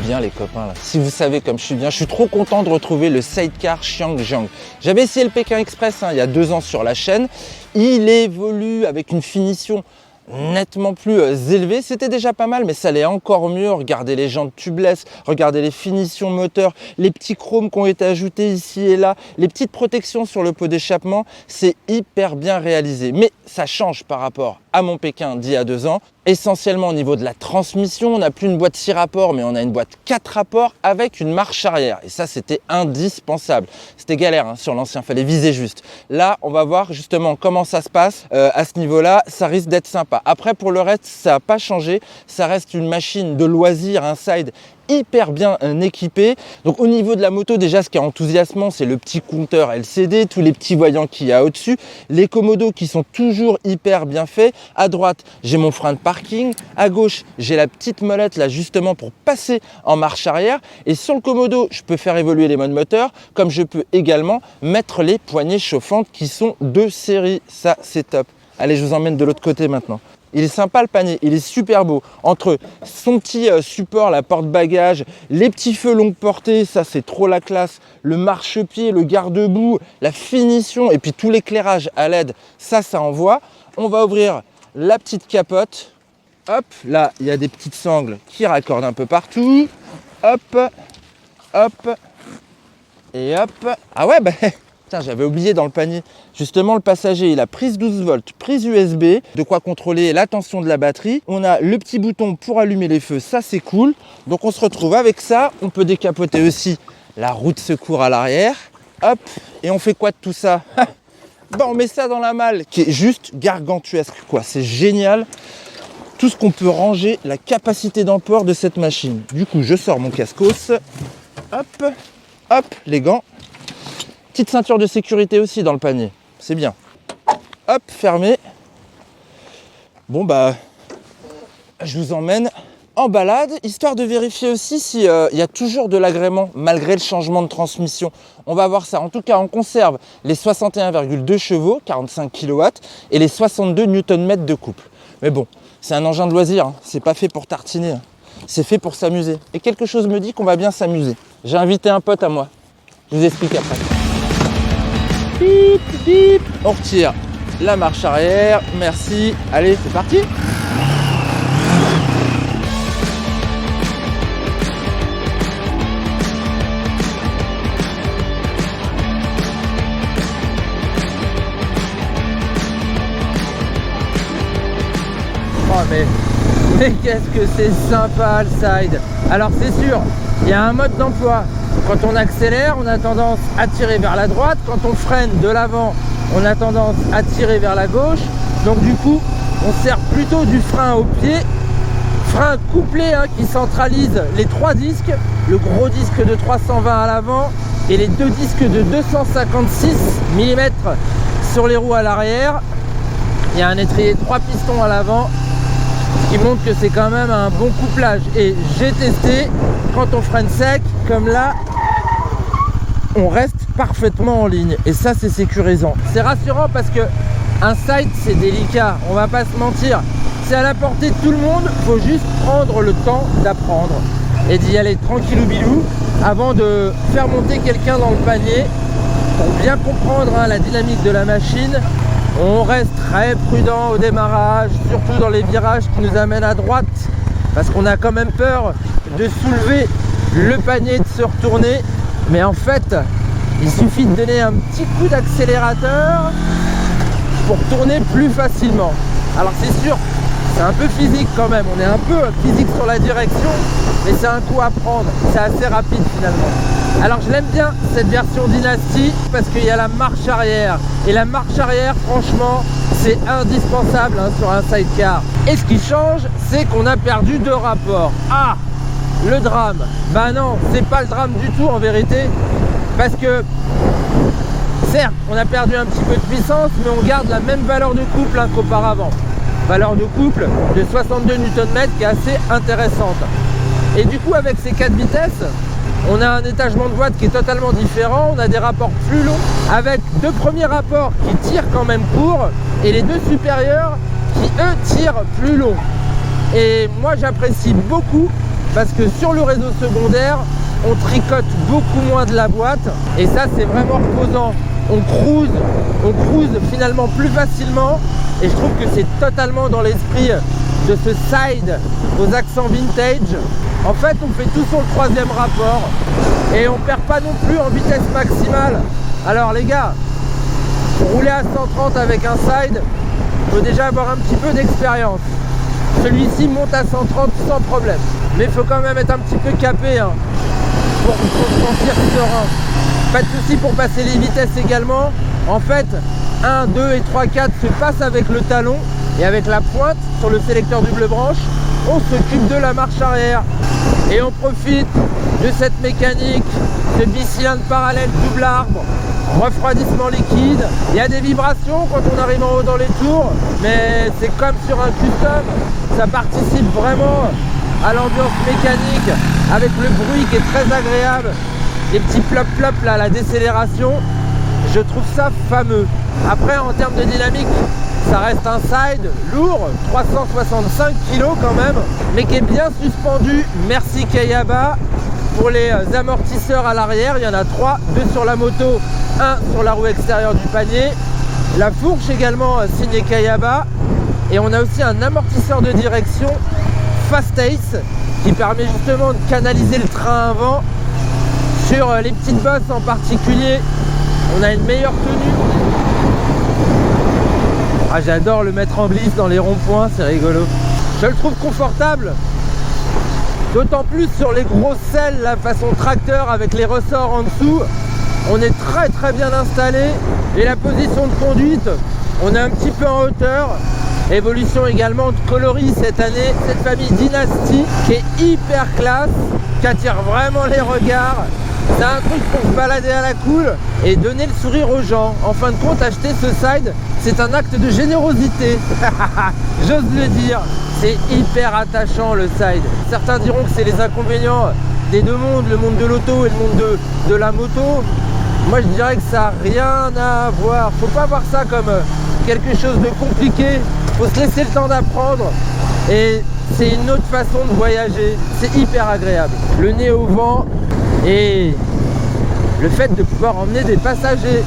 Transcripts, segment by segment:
bien les copains là. Si vous savez comme je suis bien, je suis trop content de retrouver le sidecar Xiangjiang. J'avais essayé le Pékin Express il y a 2 ans sur la chaîne. Il évolue avec une finition nettement plus élevé, c'était déjà pas mal, mais ça allait encore mieux. Regardez les jantes tubeless, regardez les finitions moteurs, les petits chromes qui ont été ajoutés ici et là, les petites protections sur le pot d'échappement, c'est hyper bien réalisé. Mais ça change par rapport à mon Pékin d'il y a 2 ans. Essentiellement au niveau de la transmission, on n'a plus une boîte 6 rapports, mais on a une boîte 4 rapports avec une marche arrière. Et ça, c'était indispensable. C'était galère sur l'ancien, fallait viser juste. Là, on va voir justement comment ça se passe à ce niveau-là. Ça risque d'être sympa. Après, pour le reste, ça n'a pas changé. Ça reste une machine de loisir, un side hyper bien équipé. Donc au niveau de la moto, déjà ce qui est enthousiasmant, c'est le petit compteur LCD, tous les petits voyants qu'il y a au-dessus, les commodos qui sont toujours hyper bien faits. À droite, j'ai mon frein de parking, à gauche, j'ai la petite molette là justement pour passer en marche arrière, et sur le commodo, je peux faire évoluer les modes moteurs, comme je peux également mettre les poignées chauffantes qui sont de série. Ça, c'est top. Allez, je vous emmène de l'autre côté maintenant. Il est sympa le panier, il est super beau. Entre son petit support, la porte-bagages, les petits feux longue portée, ça c'est trop la classe. Le marchepied, le garde-boue, la finition et puis tout l'éclairage à LED, ça envoie. On va ouvrir la petite capote. Hop, là il y a des petites sangles qui raccordent un peu partout. Hop, hop et hop. Ah ouais, bah... Tiens, j'avais oublié dans le panier. Justement, le passager, il a prise 12 volts, prise USB, de quoi contrôler la tension de la batterie. On a le petit bouton pour allumer les feux, ça c'est cool. Donc on se retrouve avec ça. On peut décapoter aussi la roue de secours à l'arrière. Hop, et on fait quoi de tout ça? Bon, on met ça dans la malle qui est juste gargantuesque, quoi. C'est génial. Tout ce qu'on peut ranger, la capacité d'emport de cette machine. Du coup, je sors mon cascos. Hop, hop, les gants. Petite ceinture de sécurité aussi dans le panier, c'est bien. Hop, fermé. Bon bah, je vous emmène en balade, histoire de vérifier aussi s'il y a toujours de l'agrément malgré le changement de transmission. On va voir ça. En tout cas, on conserve les 61,2 chevaux, 45 kW, et les 62 Nm de couple. Mais bon, c'est un engin de loisir, c'est pas fait pour tartiner, c'est fait pour s'amuser. Et quelque chose me dit qu'on va bien s'amuser. J'ai invité un pote à moi, je vous explique après. Bip, bip. On retire la marche arrière, merci. Allez, c'est parti. Oh mais qu'est-ce que c'est sympa le side. Alors c'est sûr, il y a un mode d'emploi. Quand on accélère, on a tendance à tirer vers la droite. Quand on freine de l'avant, on a tendance à tirer vers la gauche. Donc du coup, on sert plutôt du frein au pied. Frein couplé qui centralise les 3 disques. Le gros disque de 320 à l'avant et les 2 disques de 256 mm sur les roues à l'arrière. Il y a un étrier 3 pistons à l'avant, ce qui montre que c'est quand même un bon couplage. Et j'ai testé, quand on freine sec, comme là, on reste parfaitement en ligne. Et ça, c'est sécurisant. C'est rassurant parce que un side, c'est délicat. On va pas se mentir. C'est à la portée de tout le monde. Il faut juste prendre le temps d'apprendre et d'y aller tranquillou bilou avant de faire monter quelqu'un dans le panier. Pour bien comprendre la dynamique de la machine, on reste très prudent au démarrage, surtout dans les virages qui nous amènent à droite, parce qu'on a quand même peur de soulever le panier, de se retourner. Mais en fait, il suffit de donner un petit coup d'accélérateur pour tourner plus facilement. Alors c'est sûr, c'est un peu physique quand même, on est un peu physique sur la direction, mais c'est un coup à prendre, c'est assez rapide finalement. Alors je l'aime bien cette version Dynasty parce qu'il y a la marche arrière, et la marche arrière franchement c'est indispensable sur un sidecar. Et ce qui change, c'est qu'on a perdu 2 rapports. Ah, le drame. Bah non, c'est pas le drame du tout en vérité, parce que certes on a perdu un petit peu de puissance, mais on garde la même valeur de couple qu'auparavant. Valeur de couple de 62 Nm qui est assez intéressante. Et du coup avec ces 4 vitesses, on a un étagement de boîte qui est totalement différent. On a des rapports plus longs avec 2 premiers rapports qui tirent quand même court et les 2 supérieurs qui eux tirent plus long. Et moi j'apprécie beaucoup parce que sur le réseau secondaire, on tricote beaucoup moins de la boîte et ça c'est vraiment reposant. On cruise finalement plus facilement et je trouve que c'est totalement dans l'esprit de ce side aux accents vintage. En fait, on fait tout sur le troisième rapport et on perd pas non plus en vitesse maximale. Alors les gars, pour rouler à 130 avec un side, il faut déjà avoir un petit peu d'expérience. Celui-ci monte à 130 sans problème, mais il faut quand même être un petit peu capé hein, pour se sentir serein. Pas de souci pour passer les vitesses également. En fait, 1, 2 et 3, 4 se passent avec le talon et avec la pointe sur le sélecteur double branche, on s'occupe de la marche arrière. Et on profite de cette mécanique de bicylindre parallèle double arbre, refroidissement liquide. Il y a des vibrations quand on arrive en haut dans les tours, mais c'est comme sur un custom. Ça participe vraiment à l'ambiance mécanique avec le bruit qui est très agréable. Les petits plop-plop là, la décélération, je trouve ça fameux. Après, en termes de dynamique, ça reste un side lourd, 365 kg quand même, mais qui est bien suspendu. Merci Kayaba. Pour les amortisseurs à l'arrière, il y en a 3, 2 sur la moto, 1 sur la roue extérieure du panier. La fourche également signée Kayaba. Et on a aussi un amortisseur de direction Fast Ace qui permet justement de canaliser le train avant. Sur les petites bosses en particulier, on a une meilleure tenue. Ah, j'adore le mettre en glisse dans les ronds-points, c'est rigolo. Je le trouve confortable. D'autant plus sur les grosses selles, la façon tracteur avec les ressorts en dessous. On est très bien installé. Et la position de conduite, on est un petit peu en hauteur. Évolution également de coloris cette année. Cette famille Dynasty qui est hyper classe, qui attire vraiment les regards. C'est un truc pour se balader à la cool et donner le sourire aux gens. En fin de compte, acheter ce side, c'est un acte de générosité. J'ose le dire. C'est hyper attachant le side. Certains diront que c'est les inconvénients des deux mondes, le monde de l'auto et le monde de la moto. Moi je dirais que ça n'a rien à voir. Faut pas voir ça comme quelque chose de compliqué. Faut se laisser le temps d'apprendre. Et c'est une autre façon de voyager. C'est hyper agréable. Le nez au vent et le fait de pouvoir emmener des passagers.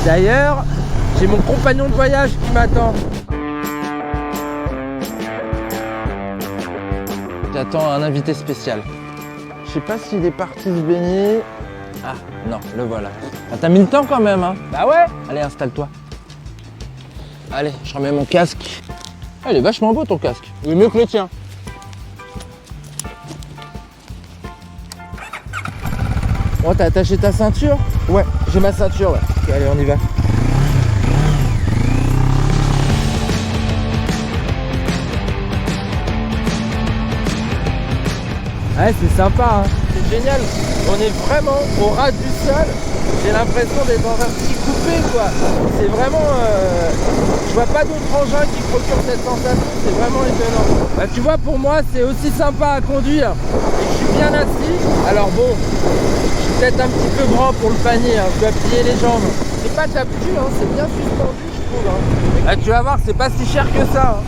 D'ailleurs, j'ai mon compagnon de voyage qui m'attend. J'attends un invité spécial. Je sais pas s'il est parti se baigner. Ah non, le voilà. Ah, t'as mis le temps quand même hein. Bah ouais. Allez, installe-toi. Allez, je remets mon casque. Ah, il est vachement beau ton casque. Il est mieux que le tien. Oh, t'as attaché ta ceinture? Ouais, j'ai ma ceinture, ouais. Ok, allez, on y va. Ouais, c'est sympa, hein. C'est génial. On est vraiment au ras du sol. J'ai l'impression d'être dans un petit coupé, quoi. C'est vraiment... je vois pas d'autres engins qui procurent cette sensation. C'est vraiment étonnant. Bah, tu vois, pour moi, c'est aussi sympa à conduire. Et je suis bien assis. Alors bon, je suis peut-être un petit peu grand pour le panier. Hein. Je dois plier les jambes. C'est pas tape-cul, hein. C'est bien suspendu, je trouve. Hein. Bah, tu vas voir, c'est pas si cher que ça. Hein.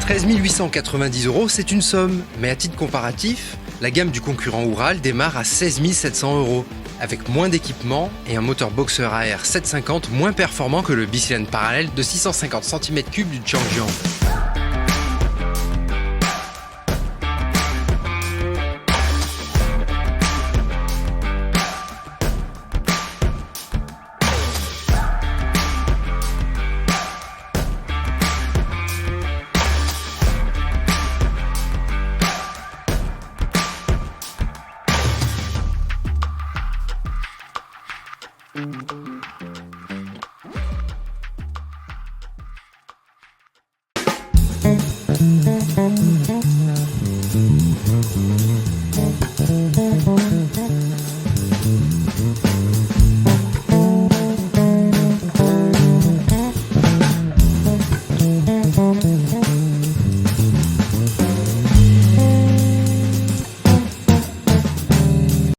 13 890 €, c'est une somme. Mais à titre comparatif, la gamme du concurrent Oural démarre à 16 700 €, avec moins d'équipement et un moteur boxer AR 750 moins performant que le bicylindre parallèle de 650 cm3 du Changjiang.